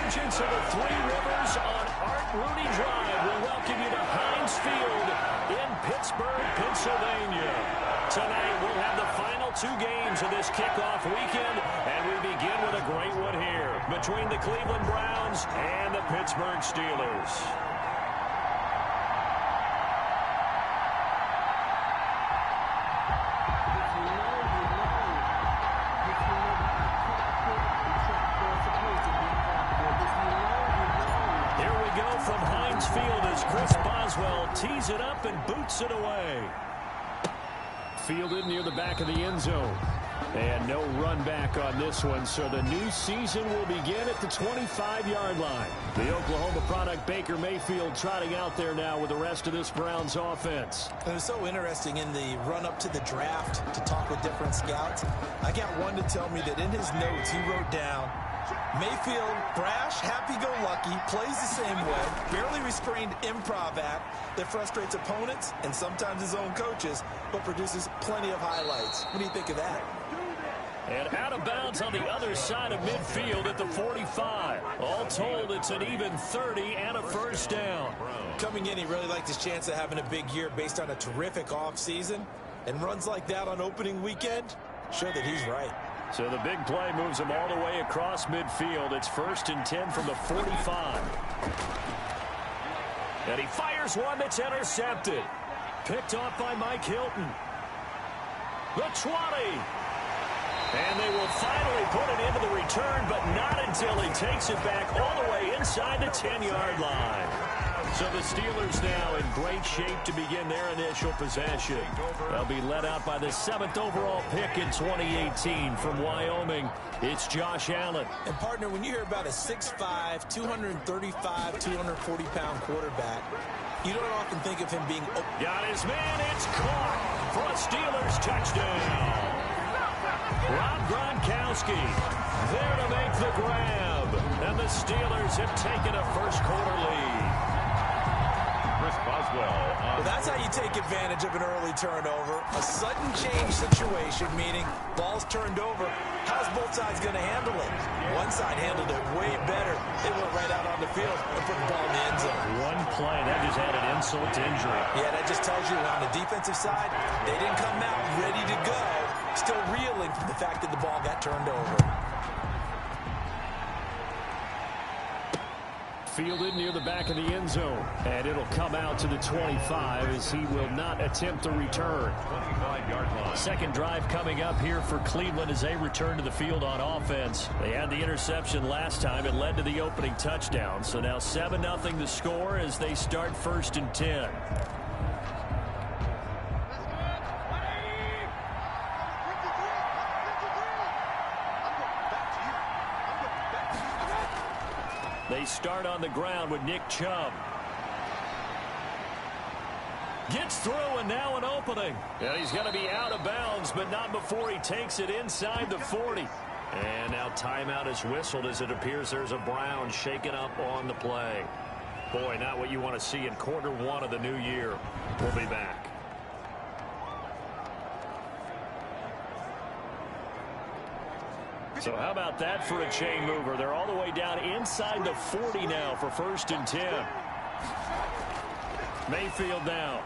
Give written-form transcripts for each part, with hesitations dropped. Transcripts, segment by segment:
convergence of the Three Rivers on Art Rooney Drive. We welcome you to Heinz Field in Pittsburgh, Pennsylvania. Tonight, we'll have the final two games of this kickoff weekend, and we begin with a great one here between the Cleveland Browns and the Pittsburgh Steelers. Tees it up and boots it away. Fielded near the back of the end zone. And no run back on this one, so the new season will begin at the 25-yard line. The Oklahoma product Baker Mayfield trotting out there now with the rest of this Browns offense. It was so interesting in the run-up to the draft to talk with different scouts. I got one to tell me that in his notes he wrote down, Mayfield, brash, happy-go-lucky, plays the same way, barely restrained improv act that frustrates opponents and sometimes his own coaches, but produces plenty of highlights. What do you think of that? And out of bounds on the other side of midfield at the 45. All told, it's an even 30 and a first down. Coming in, he really liked his chance of having a big year based on a terrific offseason. And runs like that on opening weekend show that he's right. So the big play moves him all the way across midfield. It's 1st and 10 from the 45. And he fires one that's intercepted. Picked off by Mike Hilton. The 20. And they will finally put it into the return, but not until he takes it back all the way inside the 10-yard line. So the Steelers now in great shape to begin their initial possession. They'll be led out by the 7th overall pick in 2018 from Wyoming. It's Josh Allen. And, partner, when you hear about a 6'5", 235, 240-pound quarterback, you don't often think of him being... Got his man. It's caught for a Steelers touchdown. Rob Gronkowski there to make the grab. And the Steelers have taken a first-quarter lead. Well, that's how you take advantage of an early turnover. A sudden change situation, meaning ball's turned over. How's both sides going to handle it? One side handled it way better. They went right out on the field and put the ball in the end zone. One play, that just added insult to injury. Yeah, that just tells you on the defensive side, they didn't come out ready to go. Still reeling from the fact that the ball got turned over. Fielded near the back of the end zone. And it'll come out to the 25 as he will not attempt the return. 25-yard line. Second drive coming up here for Cleveland as they return to the field on offense. They had the interception last time. It led to the opening touchdown. So now 7-0 the score as they start 1st and 10. They start on the ground with Nick Chubb. Gets through, and now an opening. And he's going to be out of bounds, but not before he takes it inside the 40. And now timeout is whistled as it appears there's a Brown shaken up on the play. Boy, not what you want to see in quarter one of the new year. We'll be back. So how about that for a chain mover? They're all the way down inside the 40 now for 1st and 10. Mayfield now.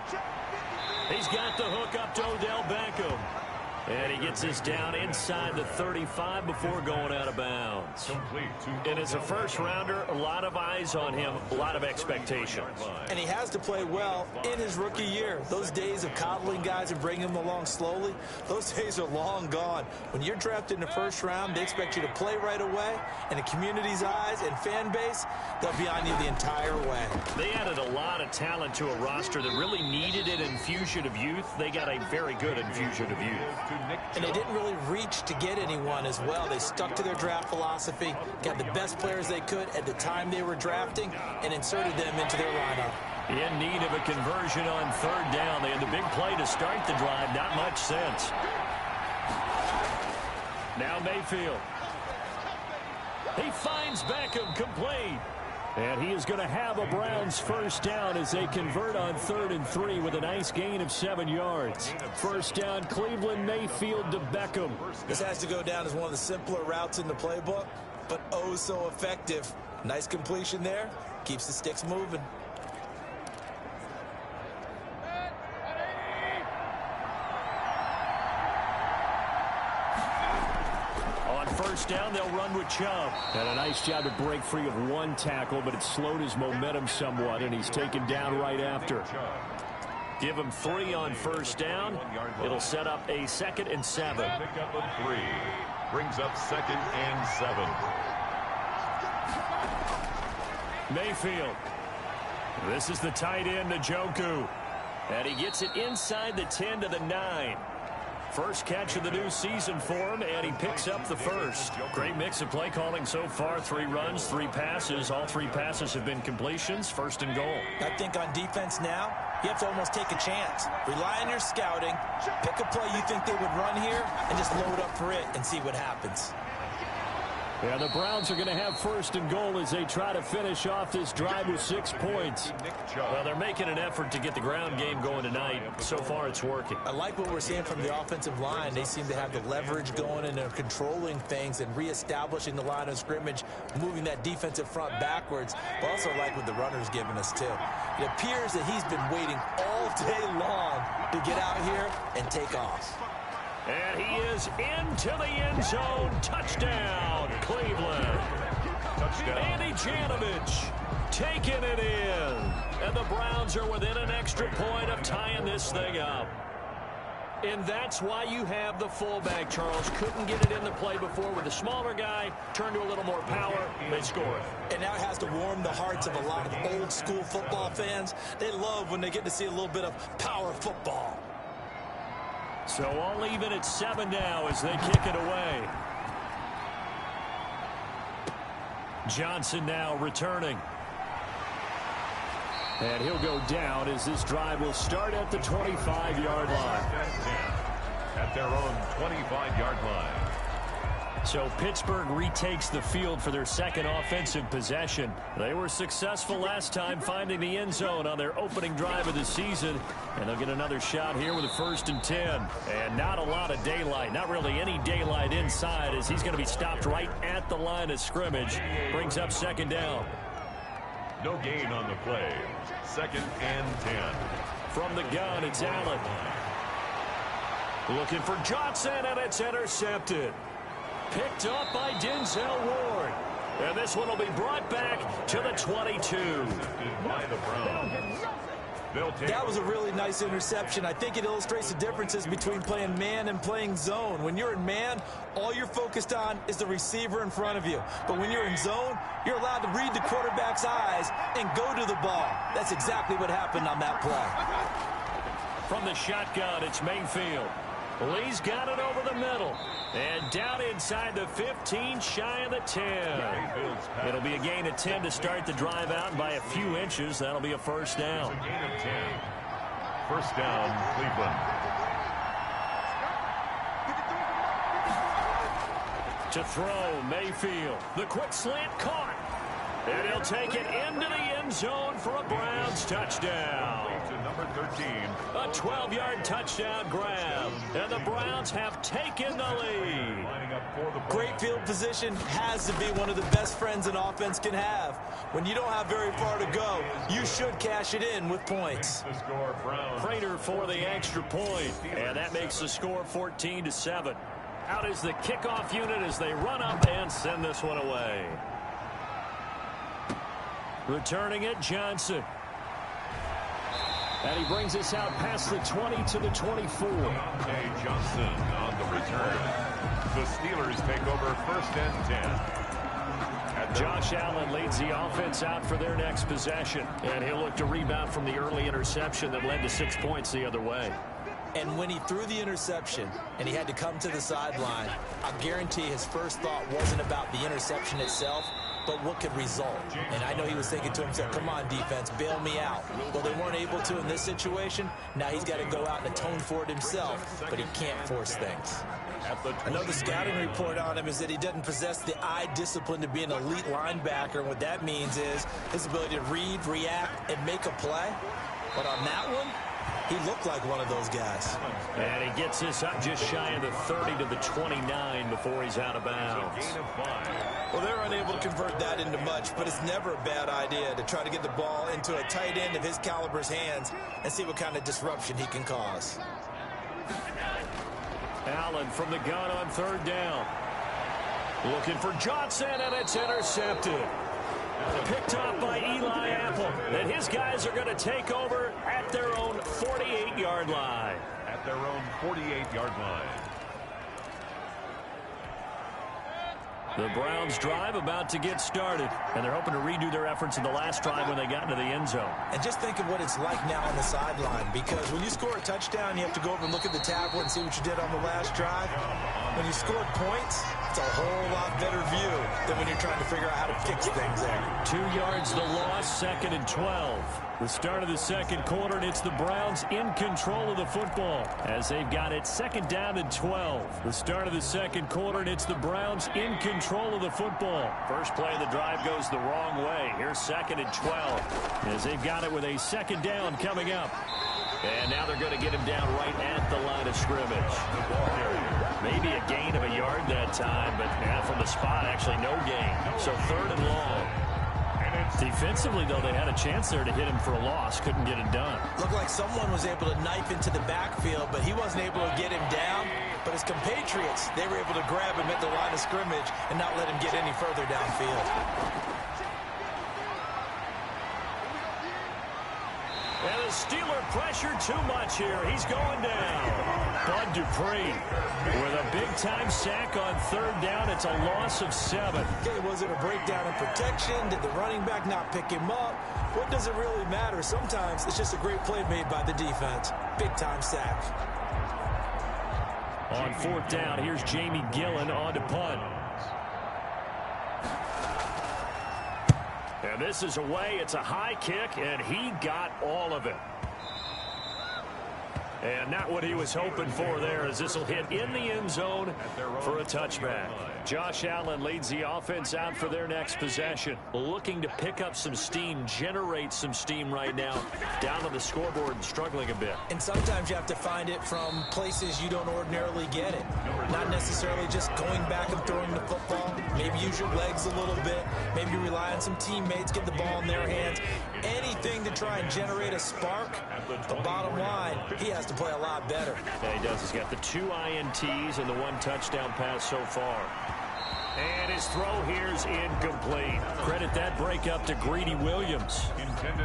He's got the hook up to Odell Beckham. And he gets this down inside the 35 before going out of bounds. And as a first-rounder, a lot of eyes on him, a lot of expectations. And he has to play well in his rookie year. Those days of coddling guys and bringing them along slowly, those days are long gone. When you're drafted in the first round, they expect you to play right away. And the community's eyes and fan base, they'll be on you the entire way. They added a lot of talent to a roster that really needed an infusion of youth. They got a very good infusion of youth. And they didn't really reach to get anyone as well. They stuck to their draft philosophy, got the best players they could at the time they were drafting, and inserted them into their lineup. In need of a conversion on 3rd down. They had the big play to start the drive. Not much sense. Now Mayfield. He finds Beckham complete. And he is going to have a Browns first down as they convert on 3rd and 3 with a nice gain of 7 yards. First down, Cleveland, Mayfield to Beckham. This has to go down as one of the simpler routes in the playbook, but oh so effective. Nice completion there. Keeps the sticks moving. On first down, they'll run with Chubb. And a nice job to break free of one tackle, but it slowed his momentum somewhat, and he's taken down right after. Give him 3 on first down. It'll set up a 2nd and 7. Pickup of 3. Brings up 2nd and 7. Mayfield. This is the tight end, Njoku. And he gets it inside the 10 to the 9. First catch of the new season for him, and he picks up the first. Great mix of play calling so far. 3 runs, 3 passes. All 3 passes have been completions. 1st and goal. I think on defense now, you have to almost take a chance. Rely on your scouting. Pick a play you think they would run here, and just load up for it and see what happens. Yeah, the Browns are going to have 1st and goal as they try to finish off this drive with 6 points. Well, they're making an effort to get the ground game going tonight. So far, it's working. I like what we're seeing from the offensive line. They seem to have the leverage going, and they're controlling things and reestablishing the line of scrimmage, moving that defensive front backwards. But also like what the runner's giving us, too. It appears that he's been waiting all day long to get out here and take off. And he is into the end zone. Touchdown, Cleveland. Touchdown. Andy Janovich taking it in. And the Browns are within an extra point of tying this thing up. And that's why you have the fullback, Charles. Couldn't get it in the play before with the smaller guy. Turned to a little more power. They score it. And now it has to warm the hearts of a lot of old-school football fans. They love when they get to see a little bit of power football. So all even at 7 now as they kick it away. Johnson now returning. And he'll go down as this drive will start at the 25-yard line. At their own 25-yard line. So Pittsburgh retakes the field for their 2nd offensive possession. They were successful last time finding the end zone on their opening drive of the season. And they'll get another shot here with a 1st and 10. And not a lot of daylight, not really any daylight inside as he's going to be stopped right at the line of scrimmage. Brings up 2nd down. No gain on the play. 2nd and 10. From the gun, it's Allen. Looking for Johnson, and it's intercepted. Picked up by Denzel Ward. And this one will be brought back to the 22. By the Browns. That was a really nice interception. I think it illustrates the differences between playing man and playing zone. When you're in man, all you're focused on is the receiver in front of you. But when you're in zone, you're allowed to read the quarterback's eyes and go to the ball. That's exactly what happened on that play. From the shotgun, it's Mayfield. Lee's got it over the middle. And down inside the 15, shy of the 10. It'll be a gain of 10 to start the drive out, and by a few inches, that'll be a 1st down. It's a gain of 10. 1st down, Cleveland. To throw, Mayfield. The quick slant caught. And he'll take it into the end zone for a Browns touchdown. To number 13. A 12-yard touchdown grab. And the Browns have taken the lead. Great field position has to be one of the best friends an offense can have. When you don't have very far to go, you should cash it in with points. Prater for the extra point. And that makes the score 14-7. Out is the kickoff unit as they run up and send this one away. Returning it, Johnson. And he brings us out past the 20 to the 24. Johnson on the return. The Steelers take over 1st and 10. Josh Allen leads the offense out for their next possession. And he'll look to rebound from the early interception that led to 6 points the other way. And when he threw the interception and he had to come to the sideline, I guarantee his first thought wasn't about the interception itself, but what could result. And I know he was thinking to himself, come on, defense, bail me out. Well, they weren't able to in this situation. Now he's got to go out and atone for it himself, but he can't force things. Another scouting report on him is that he doesn't possess the eye discipline to be an elite linebacker. And what that means is his ability to read, react, and make a play. But on that one, He looked like one of those guys. And he gets this up just shy of the 30 to the 29 before he's out of bounds. Gain of 5. Well, they're unable to convert that into much, but it's never a bad idea to try to get the ball into a tight end of his caliber's hands and see what kind of disruption he can cause. Allen from the gun on third down. Looking for Johnson, and it's intercepted. Picked off by Eli Apple. And his guys are going to take over at their own 48-yard line. At their own 48-yard line. The Browns drive about to get started, and they're hoping to redo their efforts in the last drive when they got into the end zone. And just think of what it's like now on the sideline, because when you score a touchdown, you have to go over and look at the tablet and see what you did on the last drive. When you scored points, it's a whole lot better view than when you're trying to figure out how to fix things there. 2 yards the loss, 2nd and 12. The start of the second quarter, and it's the Browns in control of the football as they've got it 2nd down and 12. The start of the second quarter, and it's the Browns in control of the football. First play of the drive goes the wrong way. Here's 2nd and 12 as they've got it with a 2nd down coming up. And now they're going to get him down right at the line of scrimmage. Maybe a gain of a yard that time, but from the spot, actually no gain. So 3rd and long. Defensively, though, they had a chance there to hit him for a loss. Couldn't get it done. Looked like someone was able to knife into the backfield, but he wasn't able to get him down. But his compatriots, they were able to grab him at the line of scrimmage and not let him get any further downfield. And the Steeler pressure too much here. He's going down. Bud Dupree with a big-time sack on 3rd down. It's a loss of 7. Okay, was it a breakdown in protection? Did the running back not pick him up? What does it really matter? Sometimes it's just a great play made by the defense. Big-time sack. On 4th down, here's Jamie Gillen on to punt. And this is away. It's a high kick, and he got all of it. And not what he was hoping for there, as this will hit in the end zone for a touchback. Josh Allen leads the offense out for their next possession. Looking to pick up some steam, generate some steam right now. Down on the scoreboard and struggling a bit. And sometimes you have to find it from places you don't ordinarily get it. Not necessarily just going back and throwing the football. Maybe use your legs a little bit. Maybe rely on some teammates, get the ball in their hands. Anything to try and generate a spark. The bottom line, he has to play a lot better. Yeah, he does. He's got the 2 INTs and the 1 touchdown pass so far. And his throw here's incomplete. Credit that breakup to Greedy Williams.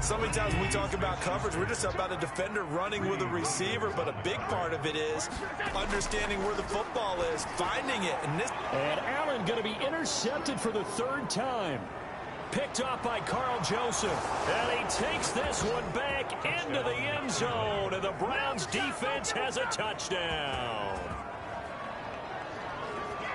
So many times when we talk about coverage, we're just about a defender running with a receiver, but a big part of it is understanding where the football is, finding it. And Allen going to be intercepted for the 3rd time. Picked off by Carl Joseph. And he takes this one back into the end zone. And the Browns defense has a touchdown.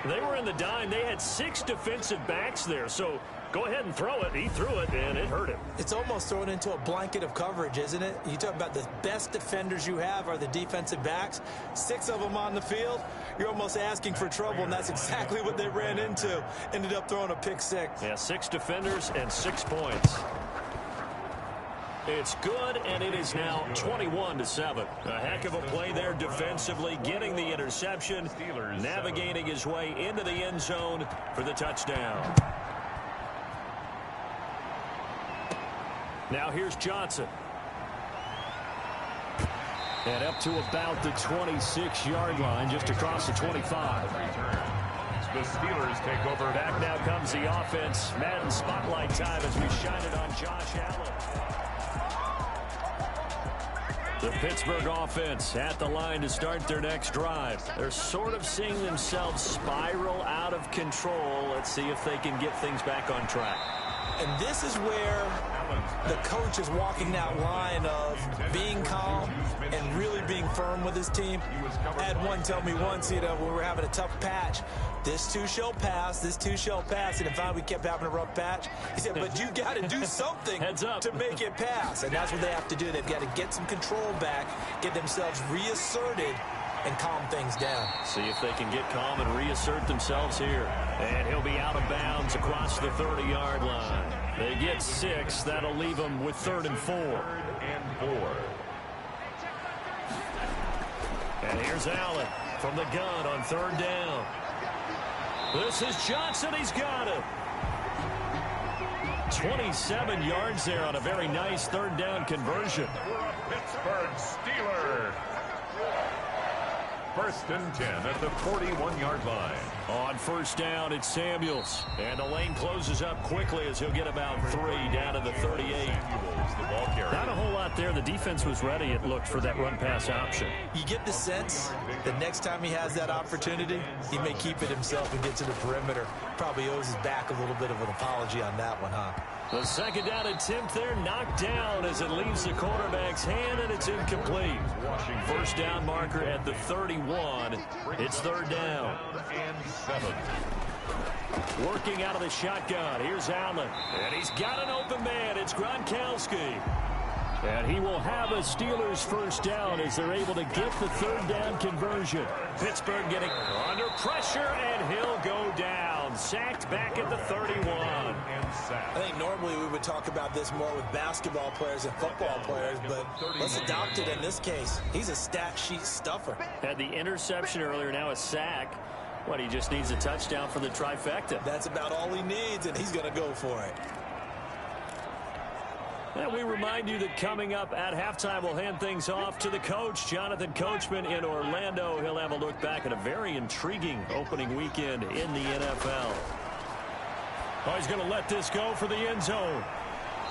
They were in the dime. They had 6 defensive backs there. So go ahead and throw it. He threw it, and it hurt him. It's almost thrown into a blanket of coverage, isn't it? You talk about the best defenders you have are the defensive backs. 6 of them on the field. You're almost asking for trouble, and that's exactly what they ran into. Ended up throwing a pick 6. Yeah, 6 defenders and 6 points. It's good, and it is now 21-7. A heck of a play there defensively, getting the interception, navigating his way into the end zone for the touchdown. Now here's Johnson. And up to about the 26-yard line, just across the 25. The Steelers take over. Back now comes the offense. Madden spotlight time as we shine it on Josh Allen. The Pittsburgh offense at the line to start their next drive. They're sort of seeing themselves spiral out of control. Let's see if they can get things back on track. And this is where the coach is walking that line of being calm and really being firm with his team. I had one tell me once, when we were having a tough patch, this too shall pass, this too shall pass. And finally we kept having a rough patch. He said, but you got to do something to make it pass. And that's what they have to do. They've got to get some control back, get themselves reasserted, and calm things down. See if they can get calm and reassert themselves here. And he'll be out of bounds across the 30-yard line. They get 6. That'll leave them with 3rd and 4. 3rd and 4. And here's Allen from the gun on third down. This is Johnson. He's got it. 27 yards there on a very nice third down conversion. For a Pittsburgh Steeler. First and 10 at the 41-yard line. On first down, it's Samuels. And the lane closes up quickly as he'll get about 3 down to the 38. Samuels, the ball carrier. Not a whole lot there. The defense was ready, it looked, for that run-pass option. You get the sense that next time he has that opportunity, he may keep it himself and get to the perimeter. Probably owes his back a little bit of an apology on that one, huh? The second down attempt there knocked down as it leaves the quarterback's hand, and it's incomplete. First down marker at the 31. It's third down. And 7. Working out of the shotgun. Here's Allen. And he's got an open man. It's Gronkowski. And he will have a Steelers first down as they're able to get the third down conversion. Pittsburgh getting under pressure, and he'll go down. Sacked back at the 31. I think normally we would talk about this more with basketball players and football players, but let's adopt it in this case. He's a stat sheet stuffer. Had the interception earlier, now a sack. What, he just needs a touchdown for the trifecta. That's about all he needs, and he's going to go for it. And we remind you that coming up at halftime, we'll hand things off to the coach, Jonathan Coachman in Orlando. He'll have a look back at a very intriguing opening weekend in the NFL. Oh, he's going to let this go for the end zone.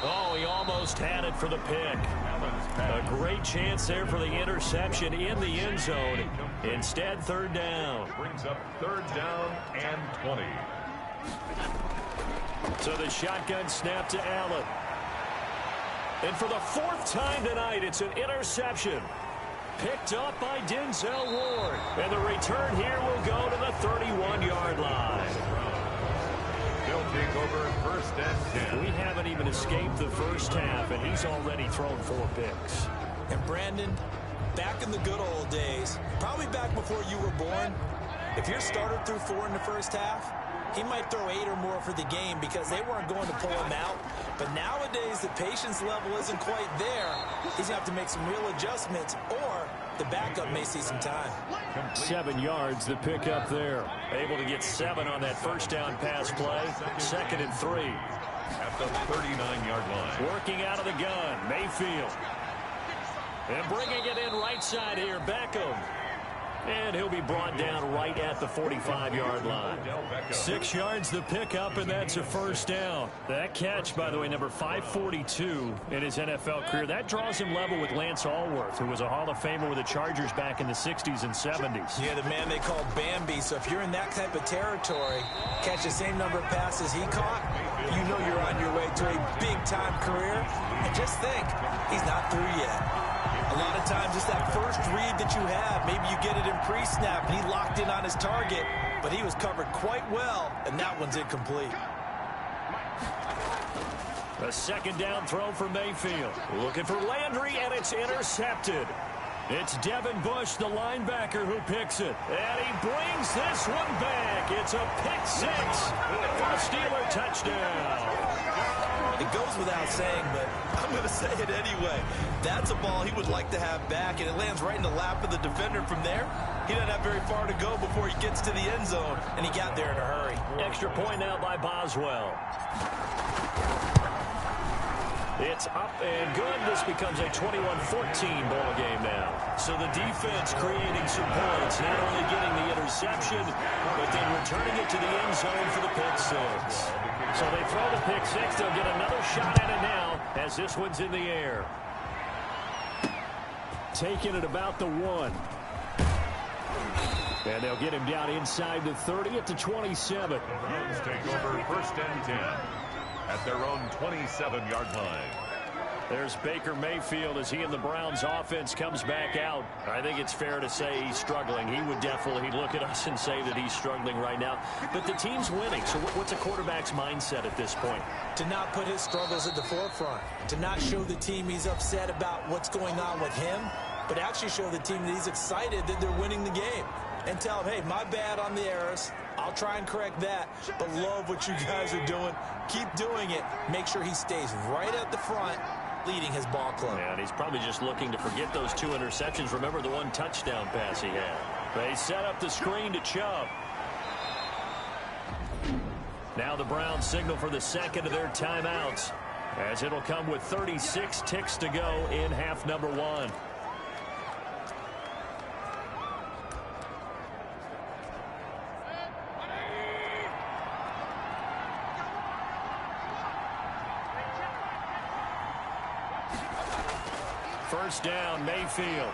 Oh, he almost had it for the pick. A great chance there for the interception in the end zone. Instead, third down. Brings up third down and 20. So the shotgun snap to Allen. And for the fourth time tonight, it's an interception. Picked up by Denzel Ward. And the return here will go to the 31-yard line. They'll take over first and 10. We haven't even escaped the first half, and he's already thrown 4 picks. And Brandon, back in the good old days, probably back before you were born, if your starter threw 4 in the first half, he might throw 8 or more for the game because they weren't going to pull him out. But nowadays, the patience level isn't quite there. He's going to have to make some real adjustments, or the backup may see some time. 7 yards, the pickup there. Able to get 7 on that first down pass play. Second and 3. At the 39-yard line. Working out of the gun, Mayfield. And bringing it in right side here, Beckham. And he'll be brought down right at the 45-yard line. 6 yards the pickup, and that's a first down. That catch, by the way, number 542 in his NFL career. That draws him level with Lance Allworth, who was a Hall of Famer with the Chargers back in the 60s and 70s. Yeah, the man they called Bambi. So if you're in that type of territory, catch the same number of passes he caught, you know you're on your way to a big-time career. And just think, he's not through yet. A lot of times, it's that first read that you have. Maybe you get it in pre-snap, and he locked in on his target, but he was covered quite well, and that one's incomplete. A second down throw for Mayfield. Looking for Landry, and it's intercepted. It's Devin Bush, the linebacker, who picks it. And he brings this one back. It's a pick 6 for a Steeler touchdown. It goes without saying, but I'm going to say it anyway. That's a ball he would like to have back, and it lands right in the lap of the defender from there. He doesn't have very far to go before he gets to the end zone, and he got there in a hurry. Extra point now by Boswell. It's up and good. This becomes a 21-14 ball game now. So the defense creating some points, not only getting the interception, but then returning it to the end zone for the pick 6. So they throw the pick 6. They'll get another shot at it now as this one's in the air. Taking it about the 1. And they'll get him down inside the 30 at the 27. Browns take over first and 10 at their own 27-yard line. There's Baker Mayfield as he and the Browns offense comes back out. I think it's fair to say he's struggling. He would definitely look at us and say that he's struggling right now. But the team's winning, so what's a quarterback's mindset at this point? To not put his struggles at the forefront. To not show the team he's upset about what's going on with him, but actually show the team that he's excited that they're winning the game. And tell him, hey, my bad on the errors. I'll try and correct that, but love what you guys are doing. Keep doing it. Make sure he stays right at the front leading his ball club. And he's probably just looking to forget those 2 interceptions. Remember the 1 touchdown pass he had. They set up the screen to Chubb. Now the Browns signal for the second of their timeouts, as it'll come with 36 ticks to go in half number 1. First down, Mayfield.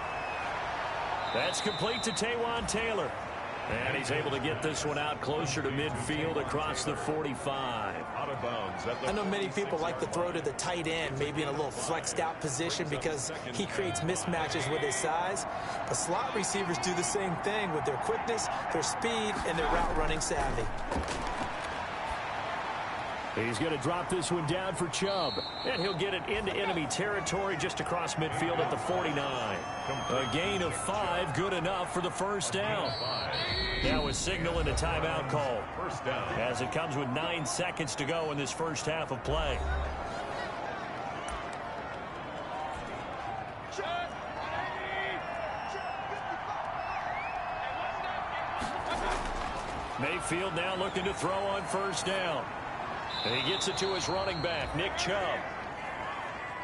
That's complete to Taywan Taylor. And he's able to get this one out closer to midfield across the 45. Out of bounds. I know many people like to throw to the tight end, maybe in a little flexed out position because he creates mismatches with his size. The slot receivers do the same thing with their quickness, their speed, and their route running savvy. He's going to drop this one down for Chubb. And he'll get it into enemy territory just across midfield at the 49. A gain of 5, good enough for the first down. Now a signal and a timeout call. First down. As it comes with 9 seconds to go in this first half of play. Mayfield now looking to throw on first down. And he gets it to his running back, Nick Chubb.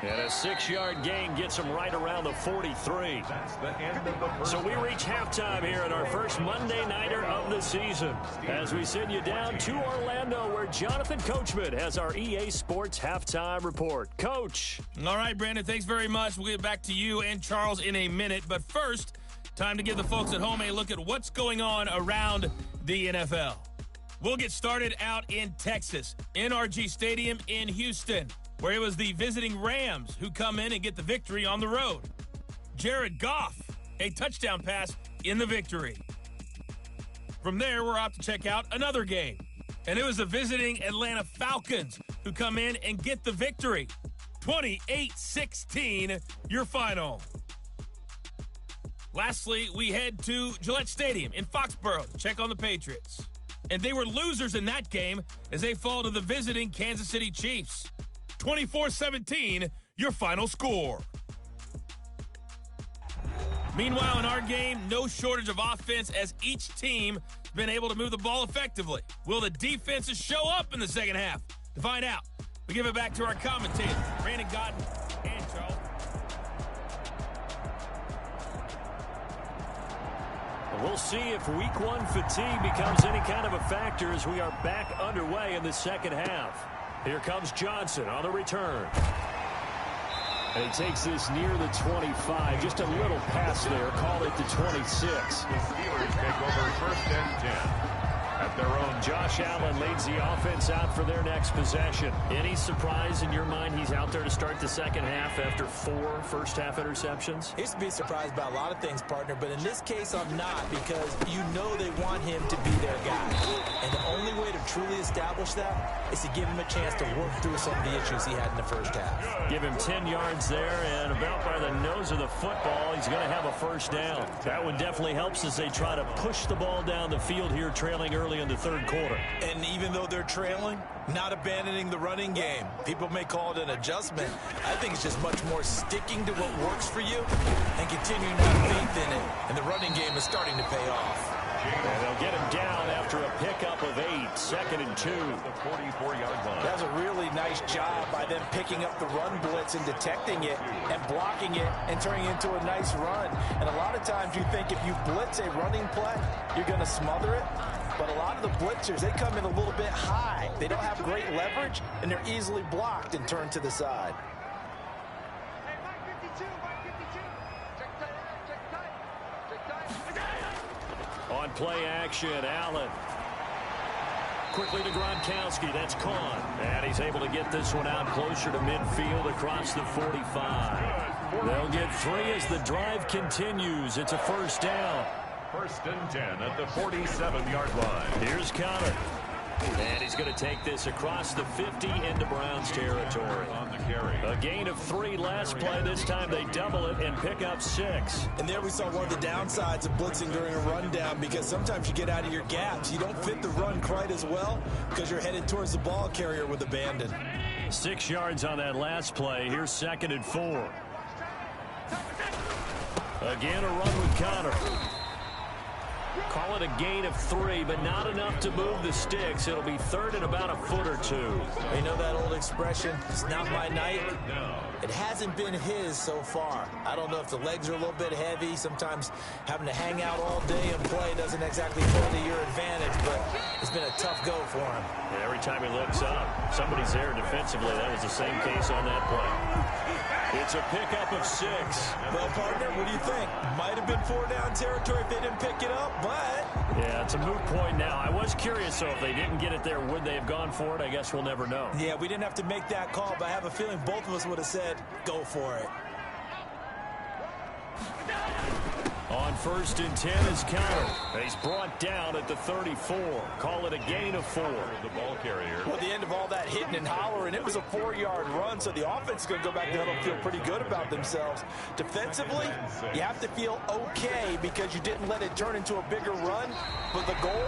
And a 6-yard gain gets him right around the 43. That's the end of the first. So we reach halftime here at our first Monday Nighter of the season, as we send you down to Orlando, where Jonathan Coachman has our EA Sports Halftime Report. Coach. All right, Brandon, thanks very much. We'll get back to you and Charles in a minute. But first, time to give the folks at home a look at what's going on around the NFL. We'll get started out in Texas, NRG Stadium in Houston, where it was the visiting Rams who come in and get the victory on the road. Jared Goff, a touchdown pass in the victory. From there, we're off to check out another game, and it was the visiting Atlanta Falcons who come in and get the victory. 28-16, your final. Lastly, we head to Gillette Stadium in Foxborough to check on the Patriots. And they were losers in that game as they fall to the visiting Kansas City Chiefs. 24-17, your final score. Meanwhile, in our game, no shortage of offense as each team has been able to move the ball effectively. Will the defenses show up in the second half? To find out, we give it back to our commentators, Brandon Godden and Charles. We'll see if week 1 fatigue becomes any kind of a factor as we are back underway in the second half. Here comes Johnson on the return. And he takes this near the 25. Just a little pass there. Call it the 26. The Steelers take over first and 10. At their own. Josh Allen leads the offense out for their next possession. Any surprise in your mind he's out there to start the second half after 4 first-half interceptions? I used to be surprised by a lot of things, partner, but in this case I'm not, because you know they want him to be their guy. And the only way to truly establish that is to give him a chance to work through some of the issues he had in the first half. Give him 10 yards there, and about by the nose of the football, he's going to have a first down. That one definitely helps as they try to push the ball down the field here, trailing early in the third quarter. And even though they're trailing, not abandoning the running game. People may call it an adjustment. I think it's just much more sticking to what works for you and continuing to have faith in it. And the running game is starting to pay off. And they'll get him down after a pickup of 8, 2nd and 2. The 44-yard line. That was a really nice job by them picking up the run blitz and detecting it and blocking it and turning it into a nice run. And a lot of times you think if you blitz a running play, you're going to smother it. But a lot of the blitzers, they come in a little bit high. They don't have great leverage, and they're easily blocked and turned to the side. On play action, Allen. Quickly to Gronkowski. That's Kahn. And he's able to get this one out closer to midfield across the 45. They'll get 3 as the drive continues. It's a first down. First and 10 at the 47-yard line. Here's Connor. And he's going to take this across the 50 into Browns territory. On the carry. A gain of 3 last play. This time they double it and pick up 6. And there we saw one of the downsides of blitzing during a rundown, because sometimes you get out of your gaps. You don't fit the run quite as well because you're headed towards the ball carrier with abandon. 6 yards on that last play. Here's 2nd and 4. Again, a run with Connor. Call it a gain of 3, but not enough to move the sticks. It'll be 3rd and about a foot or 2. You know that old expression, it's not my night? It hasn't been his so far. I don't know if the legs are a little bit heavy. Sometimes having to hang out all day and play doesn't exactly play to your advantage, but it's been a tough go for him. Yeah, every time he looks up, somebody's there defensively. That was the same case on that play. It's a pickup of 6. Well, partner, what do you think? Might have been 4-down territory if they didn't pick it up, but... Yeah, it's a moot point now. I was curious, so if they didn't get it there, would they have gone for it? I guess we'll never know. Yeah, we didn't have to make that call, but I have a feeling both of us would have said, go for it. On 1st and 10 is Connor. He's brought down at the 34. Call it a gain of 4. The ball carrier. Well, the end of all that hitting and hollering, it was a 4-yard run, so the offense is going to go back there and feel pretty good about themselves. Defensively, you have to feel okay because you didn't let it turn into a bigger run, but the goal,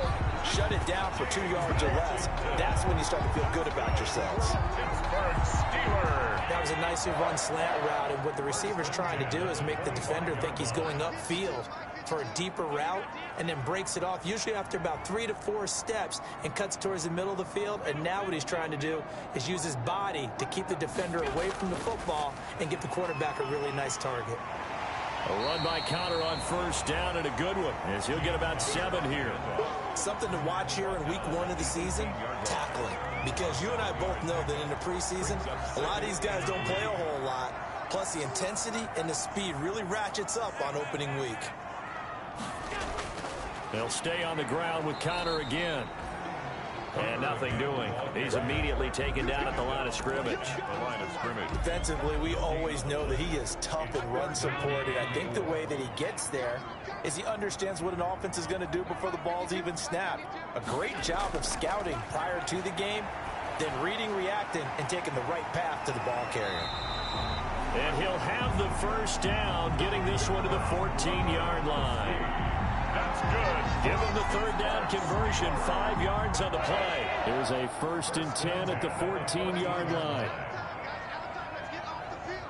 shut it down for 2 yards or less. That's when you start to feel good about yourselves. Pittsburgh Steelers. That was a nicely run slant route, and what the receiver's trying to do is make the defender think he's going upfield for a deeper route, and then breaks it off, usually after about 3 to 4 steps, and cuts towards the middle of the field. And now what he's trying to do is use his body to keep the defender away from the football and get the quarterback a really nice target. A run by Connor on 1st down, and a good one, as he'll get about 7 here. Something to watch here in week 1 of the season, tackling. Because you and I both know that in the preseason, a lot of these guys don't play a whole lot. Plus, the intensity and the speed really ratchets up on opening week. They'll stay on the ground with Connor again. And nothing doing. He's immediately taken down at the line of scrimmage. Defensively, we always know that he is tough and run supported. I think the way that he gets there is he understands what an offense is going to do before the ball's even snapped. A great job of scouting prior to the game, then reading, reacting, and taking the right path to the ball carrier. And he'll have the 1st down, getting this one to the 14-yard line. That's good. Give him the 3rd down conversion, 5 yards on the play. Here's a 1st and 10 at the 14-yard line. Let's get off the field.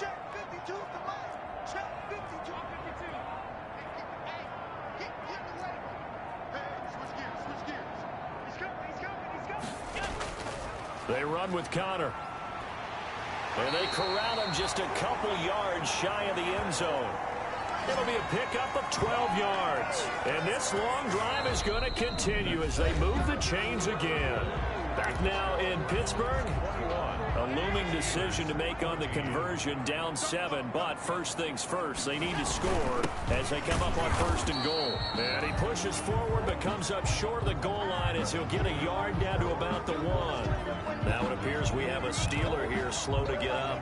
Check 52, come on. Check 52. Hey, get away. Hey, switch gears. He's coming. They run with Connor. And they corral him just a couple yards shy of the end zone. It'll be a pickup of 12 yards. And this long drive is going to continue as they move the chains again. Back now in Pittsburgh. A looming decision to make on the conversion, down 7. But first things first, they need to score as they come up on 1st and goal. And he pushes forward but comes up short of the goal line as he'll get a yard down to about the 1. Now it appears we have a Steeler here slow to get up.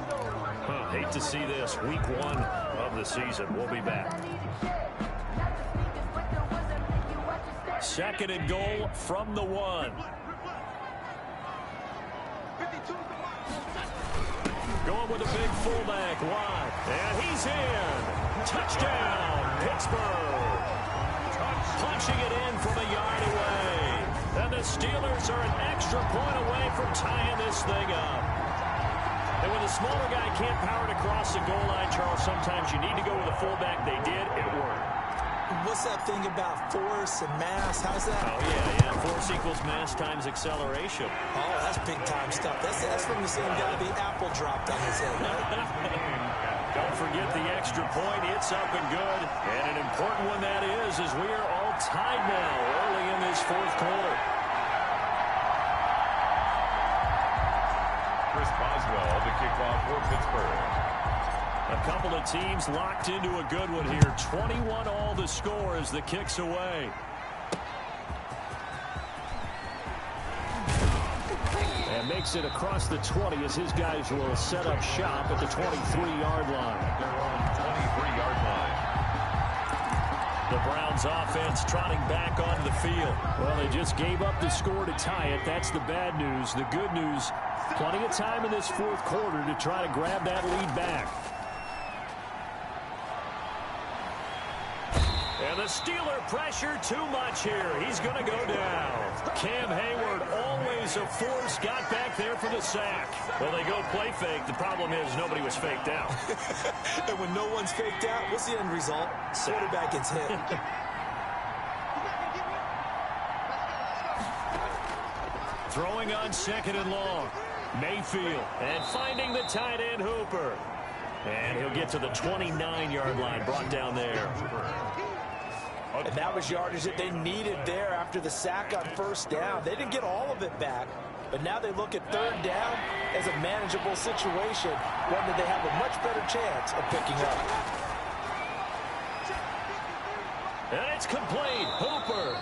Hate to see this. Week 1 of the season. We'll be back. 2nd and goal from the 1. Going with a big fullback wide. And he's in. Touchdown, Pittsburgh. Punching it in from a yard away. And the Steelers are an extra point away from tying this thing up. And when the smaller guy can't power it across the goal line, Charles, sometimes you need to go with a fullback. They did. It worked. What's that thing about force and mass? How's that? Oh, yeah. Force equals mass times acceleration. Oh, that's big-time stuff. That's from the same guy the apple dropped on his head, right? Don't forget the extra point. It's up and good. And an important one that is, as we are all tied now early in this 4th quarter. Chris Boswell, the kickoff for Pittsburgh. A couple of teams locked into a good one here. 21 all the score as the kick's away. And makes it across the 20 as his guys will set up shop at the 23-yard line. They're on 23-yard line. The Browns offense trotting back onto the field. Well, they just gave up the score to tie it. That's the bad news. The good news, plenty of time in this 4th quarter to try to grab that lead back. And the Steeler pressure too much here. He's going to go down. Cam Hayward always so Force got back there for the sack. Well, they go play fake. The problem is nobody was faked out. And when no one's faked out, what's the end result? Quarterback gets hit. Throwing on 2nd and long. Mayfield, and finding the tight end Hooper. And he'll get to the 29-yard line, brought down there. And that was yardage that they needed there after the sack on 1st down. They didn't get all of it back, but now they look at 3rd down as a manageable situation, one that they have a much better chance of picking up. And it's complete. Hooper.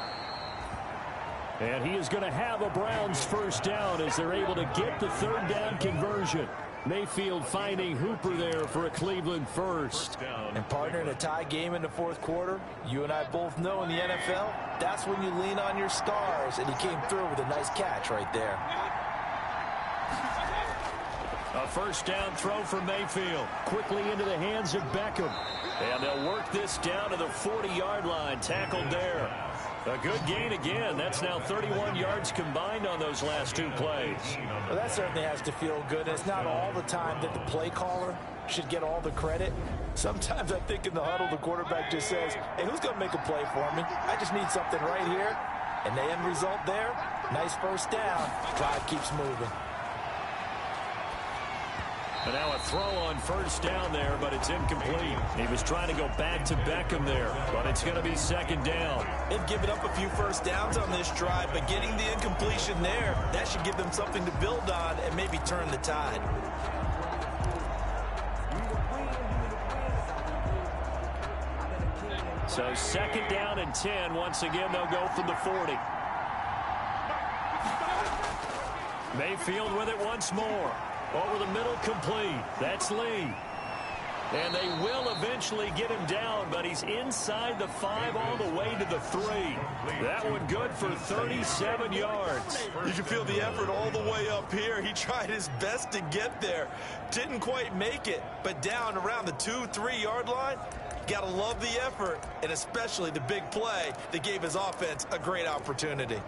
And he is going to have a Browns 1st down as they're able to get the 3rd down conversion. Mayfield finding Hooper there for a Cleveland 1st. And partner, in a tie game in the 4th quarter, you and I both know in the NFL, that's when you lean on your stars, and he came through with a nice catch right there. A 1st down throw for Mayfield. Quickly into the hands of Beckham. And they'll work this down to the 40-yard line. Tackled there. A good gain again. That's now 31 yards combined on those last 2 plays. Well, that certainly has to feel good. It's not all the time that the play caller should get all the credit. Sometimes I think in the huddle, the quarterback just says, hey, who's going to make a play for me? I just need something right here. And the end result there, nice 1st down. Drive keeps moving. And now a throw on 1st down there, but it's incomplete. He was trying to go back to Beckham there, but it's going to be 2nd down. They've given up a few 1st downs on this drive, but getting the incompletion there, that should give them something to build on and maybe turn the tide. So 2nd down and 10. Once again, they'll go from the 40. Mayfield with it once more. Over the middle, complete. That's Lee. And they will eventually get him down, but he's inside the 5 all the way to the 3. That one good for 37 yards. You can feel the effort all the way up here. He tried his best to get there. Didn't quite make it, but down around the 2-3 yard line. Gotta love the effort, and especially the big play that gave his offense a great opportunity.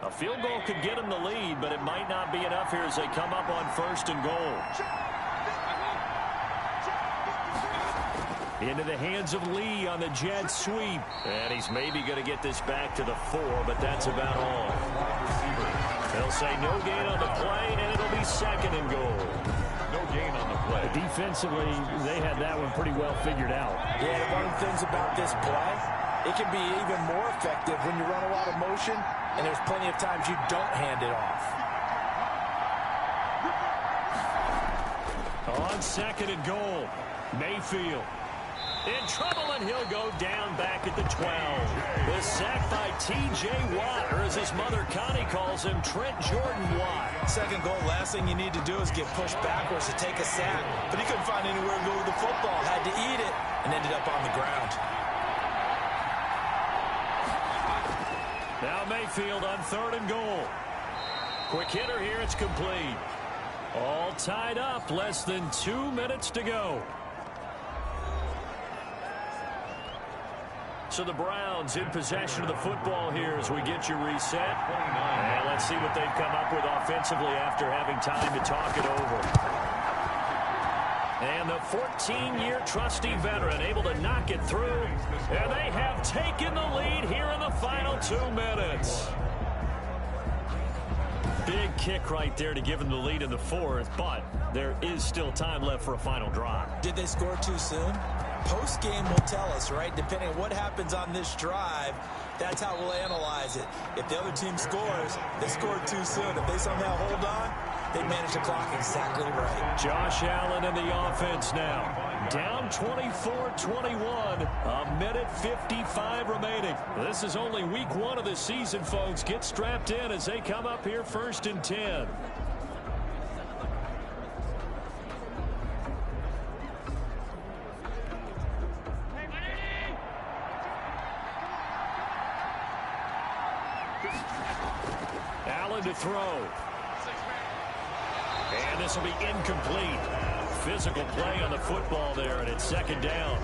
A field goal could get him the lead, but it might not be enough here as they come up on 1st and goal. Into the hands of Lee on the jet sweep. And he's maybe going to get this back to the 4, but that's about all. They'll say no gain on the play, and it'll be 2nd and goal. No gain on the play. Defensively, they had that one pretty well figured out. Yeah, one of the things about this play, it can be even more effective when you run a lot of motion, and there's plenty of times you don't hand it off. On 2nd and goal, Mayfield in trouble, and he'll go down back at the 12. The sack by T.J. Watt, or as his mother Connie calls him, Trent Jordan Watt. 2nd goal, last thing you need to do is get pushed backwards to take a sack, but he couldn't find anywhere to go with the football, had to eat it, and ended up on the ground. Now Mayfield on 3rd and goal. Quick hitter here, it's complete. All tied up, less than 2 minutes to go. So the Browns in possession of the football here as we get you reset. And let's see what they've come up with offensively after having time to talk it over. And the 14-year trusty veteran able to knock it through. And they have taken the lead here in the final 2 minutes. Big kick right there to give them the lead in the 4th, but there is still time left for a final drive. Did they score too soon? Post-game will tell us, right? Depending on what happens on this drive, that's how we'll analyze it. If the other team scores, they scored too soon. If they somehow hold on, they manage the clock exactly right. Josh Allen in the offense now. Down 24-21, a minute 55 remaining. This is only week 1 of the season, folks. Get strapped in as they come up here 1st and 10. Allen to throw. And this will be incomplete. Physical play on the football there, and it's 2nd down.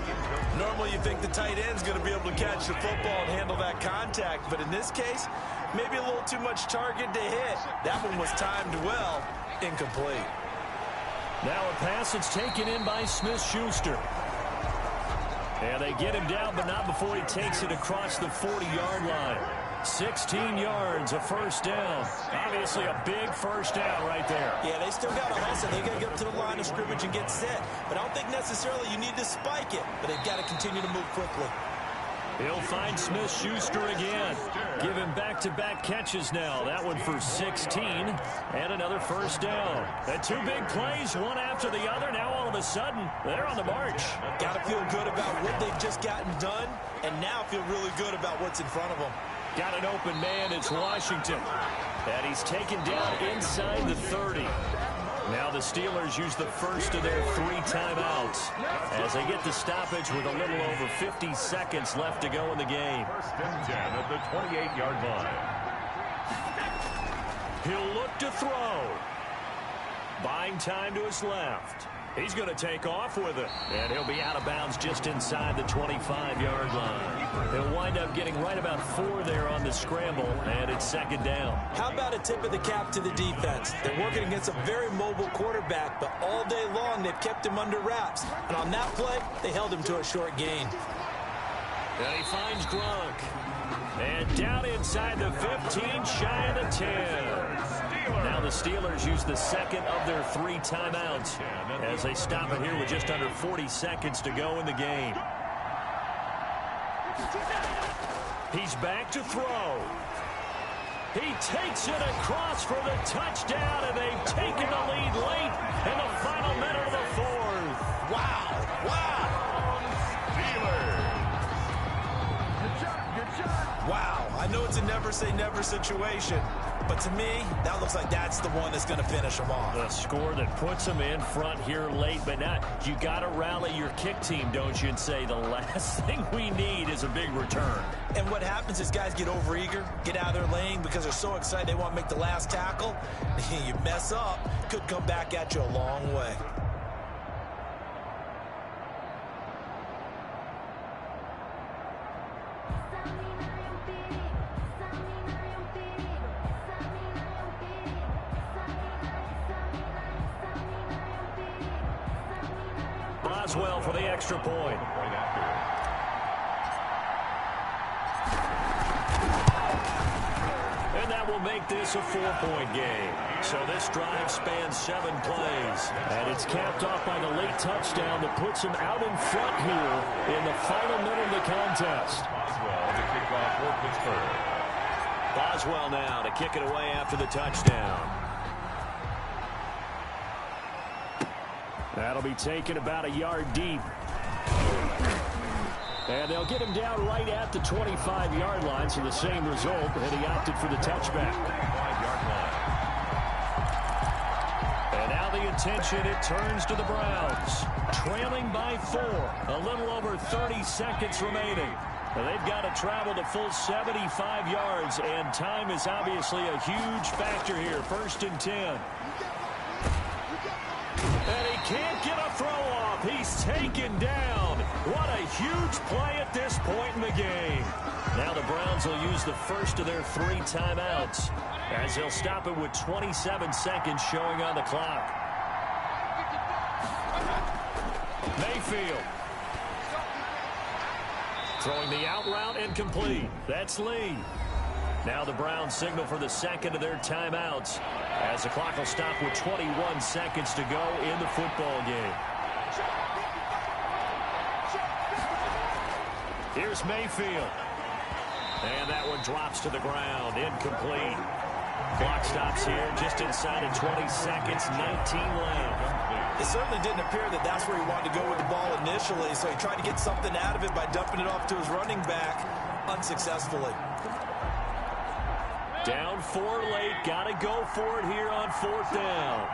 Normally you think the tight end's going to be able to catch the football and handle that contact, but in this case, Maybe a little too much target to hit. That one was timed well. Incomplete. Now a pass that's taken in by Smith-Schuster. And they get him down, but not before he takes it across the 40-yard line. 16 yards, a first down. Obviously a big first down right there. Yeah, they still got to hustle. They got to get up to the line of scrimmage and get set. But I don't think necessarily you need to spike it. But they've got to continue to move quickly. He'll find Smith-Schuster again. Give him back-to-back catches now. That one for 16 and another first down. And two big plays, one after the other. Now all of a sudden, they're on the march. Got to feel good about what they've just gotten done, and now feel really good about what's in front of them. Got an open man, it's Washington. And he's taken down inside the 30. Now the Steelers use the first of their 3 timeouts as they get the stoppage with a little over 50 seconds left to go in the game. First and 10 at the 28-yard line. He'll look to throw. Buying time to his left. He's going to take off with it. And he'll be out of bounds just inside the 25-yard line. He'll wind up getting right about 4 there on the scramble, and it's second down. How about a tip of the cap to the defense? They're working against a very mobile quarterback, but all day long they've kept him under wraps. And on that play, they held him to a short gain. And he finds Gronk. And down inside the 15, shy of the 10. Now the Steelers use the second of their 3 timeouts as they stop it here with just under 40 seconds to go in the game. He's back to throw. He takes it across for the touchdown, and they've taken the lead late in the final minute of the 4th. Wow. Wow. Wow, I know it's a never-say-never situation, but to me, that looks like that's the one that's going to finish them off. The score that puts them in front here late, but not. You got to rally your kick team, don't you, and say the last thing we need is a big return. And what happens is guys get overeager, get out of their lane because they're so excited they want to make the last tackle. You mess up, could come back at you a long way. Well for the extra point. And that will make this a 4-point game. So this drive spans 7 plays. And it's capped off by the late touchdown that puts him out in front here in the final minute of the contest. Boswell to kick off for Pittsburgh. Boswell now to kick it away after the touchdown. That'll be taken about a yard deep. And they'll get him down right at the 25-yard line, so the same result, and he opted for the touchback. 5-yard line. And now the attention, it turns to the Browns. Trailing by 4, a little over 30 seconds remaining. And they've got to travel the full 75 yards, and time is obviously a huge factor here. 1st and 10. And he can't get a throw off. He's taken down. What a huge play at this point in the game. Now the Browns will use the first of their 3 timeouts as they'll stop it with 27 seconds showing on the clock. Mayfield. Throwing the out route incomplete. That's Lee. Now the Browns signal for the second of their timeouts as the clock will stop with 21 seconds to go in the football game. Here's Mayfield. And that one drops to the ground. Incomplete. Clock stops here just inside of 20 seconds. 19 left. It certainly didn't appear that that's where he wanted to go with the ball initially, so he tried to get something out of it by dumping it off to his running back unsuccessfully. Down 4 late. Got to go for it here on 4th down.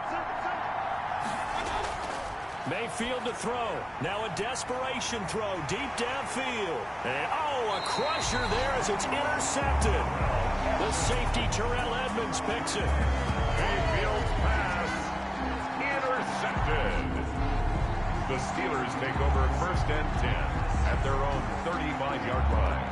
Mayfield to throw. Now a desperation throw deep downfield. And, a crusher there as it's intercepted. The safety, Terrell Edmonds, picks it. Mayfield's pass intercepted. The Steelers take over 1st and 10 at their own 35-yard line.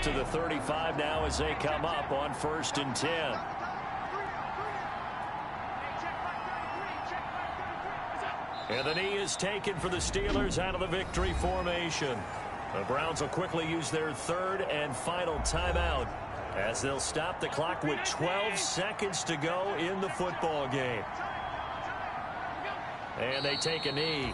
to the 35 now as they come up on 1st and 10. And the knee is taken for the Steelers out of the victory formation. The Browns will quickly use their 3rd and final timeout as they'll stop the clock with 12 seconds to go in the football game. And they take a knee.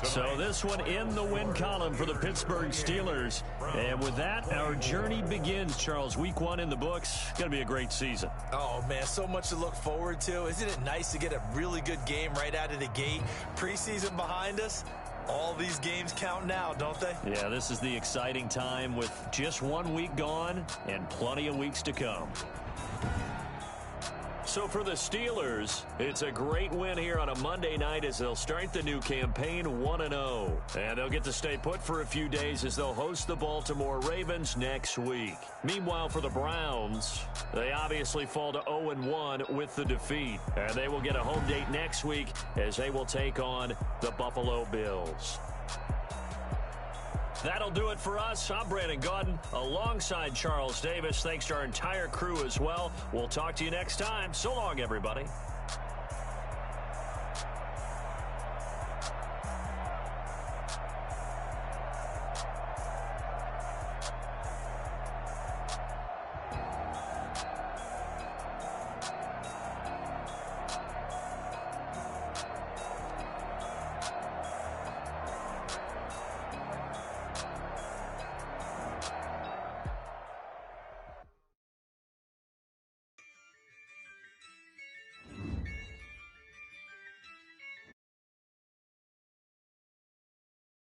So this one in the win column for the Pittsburgh Steelers. And with that, our journey begins, Charles. Week 1 in the books. Going to be a great season. Oh, man, so much to look forward to. Isn't it nice to get a really good game right out of the gate? Preseason behind us. All these games count now, don't they? Yeah, this is the exciting time with just 1 week gone and plenty of weeks to come. So for the Steelers, it's a great win here on a Monday night as they'll start the new campaign 1-0. And they'll get to stay put for a few days as they'll host the Baltimore Ravens next week. Meanwhile, for the Browns, they obviously fall to 0-1 with the defeat. And they will get a home date next week as they will take on the Buffalo Bills. That'll do it for us. I'm Brandon Gaudin alongside Charles Davis. Thanks to our entire crew as well. We'll talk to you next time. So long, everybody.